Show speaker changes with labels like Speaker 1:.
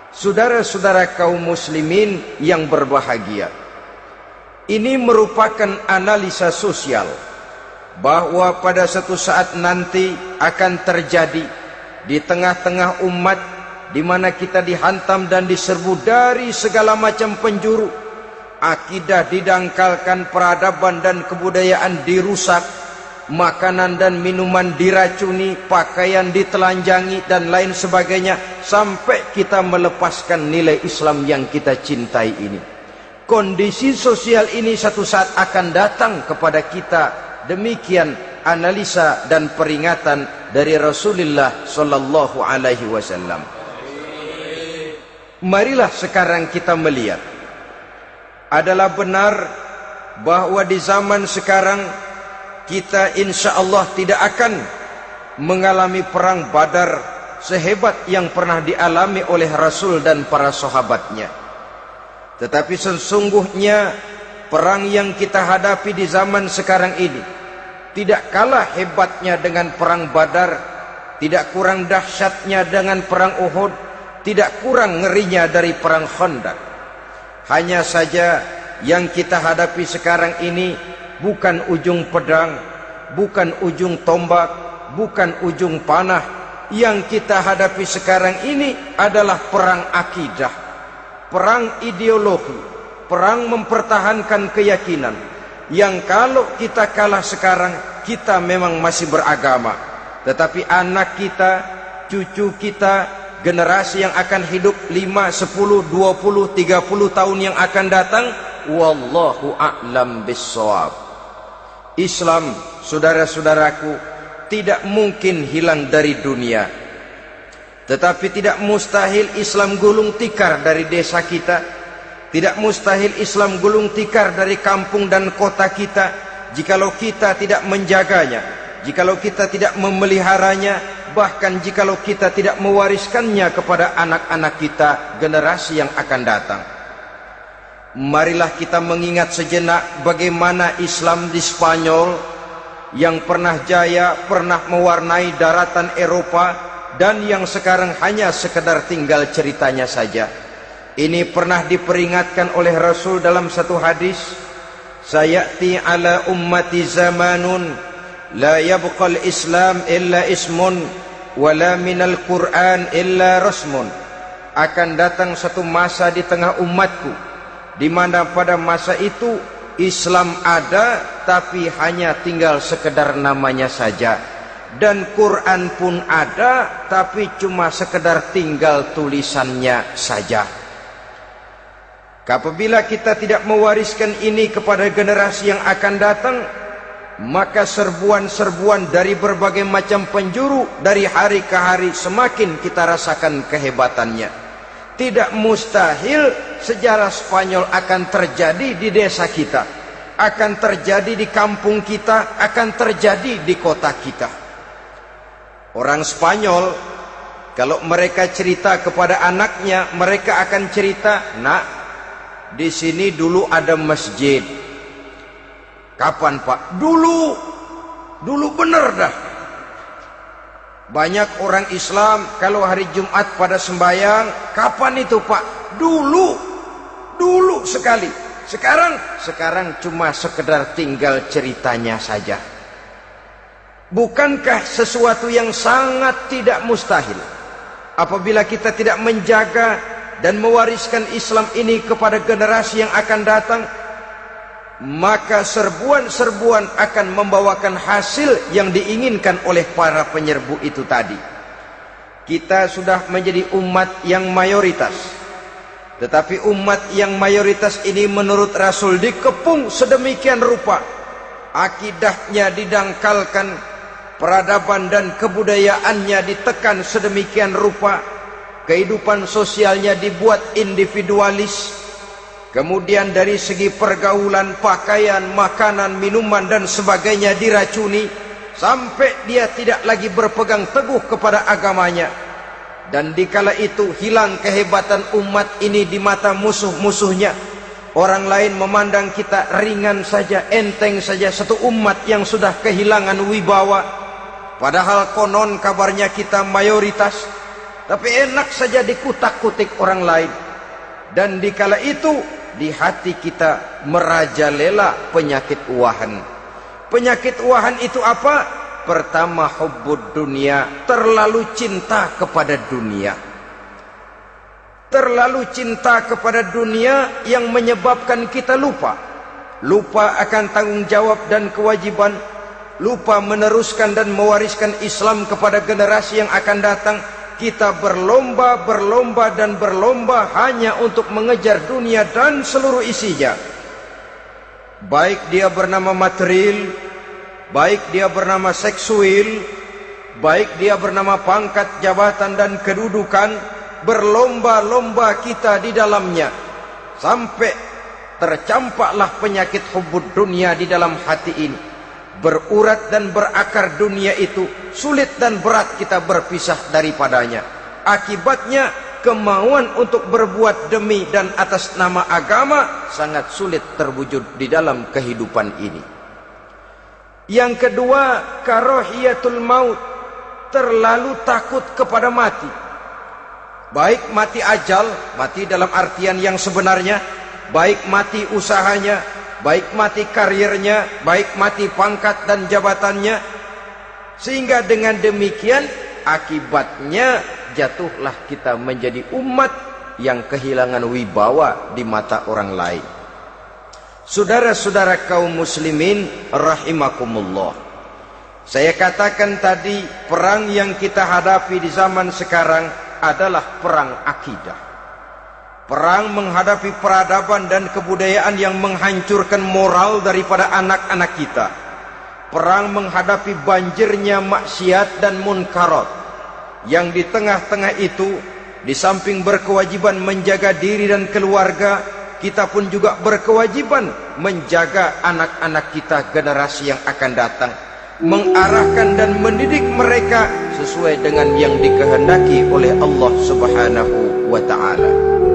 Speaker 1: Saudara-saudara kaum muslimin yang berbahagia, ini merupakan analisa sosial bahwa pada suatu saat nanti akan terjadi di tengah-tengah umat di mana kita dihantam dan diserbu dari segala macam penjuru. Akidah didangkalkan, peradaban dan kebudayaan dirusak, makanan dan minuman diracuni, pakaian ditelanjangi dan lain sebagainya, sampai kita melepaskan nilai Islam yang kita cintai ini. Kondisi sosial ini satu saat akan datang kepada kita. Demikian analisa dan peringatan dari Rasulullah sallallahu alaihi wasallam. Marilah sekarang kita melihat, adalah benar bahwa di zaman sekarang kita insya Allah tidak akan mengalami perang Badar sehebat yang pernah dialami oleh Rasul dan para sahabatnya. Tetapi sesungguhnya perang yang kita hadapi di zaman sekarang ini tidak kalah hebatnya dengan perang Badar, tidak kurang dahsyatnya dengan perang Uhud, tidak kurang ngerinya dari perang Khandaq. Hanya saja yang kita hadapi sekarang ini bukan ujung pedang, bukan ujung tombak, bukan ujung panah. Yang kita hadapi sekarang ini adalah perang akidah, perang ideologi, perang mempertahankan keyakinan. Yang kalau kita kalah sekarang, kita memang masih beragama, tetapi anak kita, cucu kita, generasi yang akan hidup 5, 10, 20, 30 tahun yang akan datang, wallahu a'lam bissawab. Islam, saudara-saudaraku, tidak mungkin hilang dari dunia, tetapi tidak mustahil Islam gulung tikar dari desa kita, tidak mustahil Islam gulung tikar dari kampung dan kota kita, jikalau kita tidak menjaganya, jikalau kita tidak memeliharanya, bahkan jikalau kita tidak mewariskannya kepada anak-anak kita, generasi yang akan datang. Marilah kita mengingat sejenak bagaimana Islam di Spanyol yang pernah jaya, pernah mewarnai daratan Eropa, dan yang sekarang hanya sekedar tinggal ceritanya saja. Ini pernah diperingatkan oleh Rasul dalam satu hadis, sayati ala ummati zamanun la yabqal Islam illa ismun wala minal Quran illa rasmun. Akan datang satu masa di tengah umatku di mana pada masa itu Islam ada tapi hanya tinggal sekedar namanya saja, dan Quran pun ada tapi cuma sekedar tinggal tulisannya saja. Apabila kita tidak mewariskan ini kepada generasi yang akan datang, maka serbuan-serbuan dari berbagai macam penjuru dari hari ke hari semakin kita rasakan kehebatannya. Tidak mustahil sejarah Spanyol akan terjadi di desa kita, akan terjadi di kampung kita, akan terjadi di kota kita. Orang Spanyol kalau mereka cerita kepada anaknya, mereka akan cerita, "Nak, di sini dulu ada masjid." Kapan, Pak? Dulu bener dah. Banyak orang Islam kalau hari Jumat pada sembahyang, kapan itu, Pak? Dulu sekali. Sekarang cuma sekedar tinggal ceritanya saja. Bukankah sesuatu yang sangat tidak mustahil apabila kita tidak menjaga dan mewariskan Islam ini kepada generasi yang akan datang? Maka serbuan-serbuan akan membawakan hasil yang diinginkan oleh para penyerbu itu tadi. Kita sudah menjadi umat yang mayoritas, tetapi umat yang mayoritas ini menurut Rasul dikepung sedemikian rupa, akidahnya didangkalkan, peradaban dan kebudayaannya ditekan sedemikian rupa, kehidupan sosialnya dibuat individualis. Kemudian dari segi pergaulan, pakaian, makanan, minuman dan sebagainya diracuni, sampai dia tidak lagi berpegang teguh kepada agamanya. Dan dikala itu hilang kehebatan umat ini di mata musuh-musuhnya. Orang lain memandang kita ringan saja, enteng saja, satu umat yang sudah kehilangan wibawa. Padahal konon kabarnya kita mayoritas. tapi enak saja dikutak-kutik orang lain. Dan dikala itu di hati kita merajalela penyakit wahan. Penyakit wahan itu apa? Pertama, hubbud dunia, terlalu cinta kepada dunia. Terlalu cinta kepada dunia yang menyebabkan kita lupa akan tanggung jawab dan kewajiban, lupa meneruskan dan mewariskan Islam kepada generasi yang akan datang. Kita berlomba hanya untuk mengejar dunia dan seluruh isinya. Baik dia bernama material, baik dia bernama seksual, baik dia bernama pangkat, jabatan dan kedudukan, berlomba-lomba kita di dalamnya. Sampai tercampaklah penyakit hubbud dunia di dalam hati ini. Berurat dan berakar dunia itu, sulit dan berat kita berpisah daripadanya. Akibatnya kemauan untuk berbuat demi dan atas nama agama sangat sulit terwujud di dalam kehidupan ini. Yang kedua, karahiyatul maut, terlalu takut kepada mati. Baik mati ajal, mati dalam artian yang sebenarnya, baik mati usahanya, baik mati karirnya, baik mati pangkat dan jabatannya. Sehingga dengan demikian akibatnya jatuhlah kita menjadi umat yang kehilangan wibawa di mata orang lain. Saudara-saudara kaum muslimin rahimakumullah, saya katakan tadi, perang yang kita hadapi di zaman sekarang adalah perang akidah. Perang menghadapi peradaban dan kebudayaan yang menghancurkan moral daripada anak-anak kita. Perang menghadapi banjirnya maksiat dan munkarat. Yang di tengah-tengah itu, di samping berkewajiban menjaga diri dan keluarga, kita pun juga berkewajiban menjaga anak-anak kita, generasi yang akan datang. Mengarahkan dan mendidik mereka sesuai dengan yang dikehendaki oleh Allah Subhanahu wa ta'ala.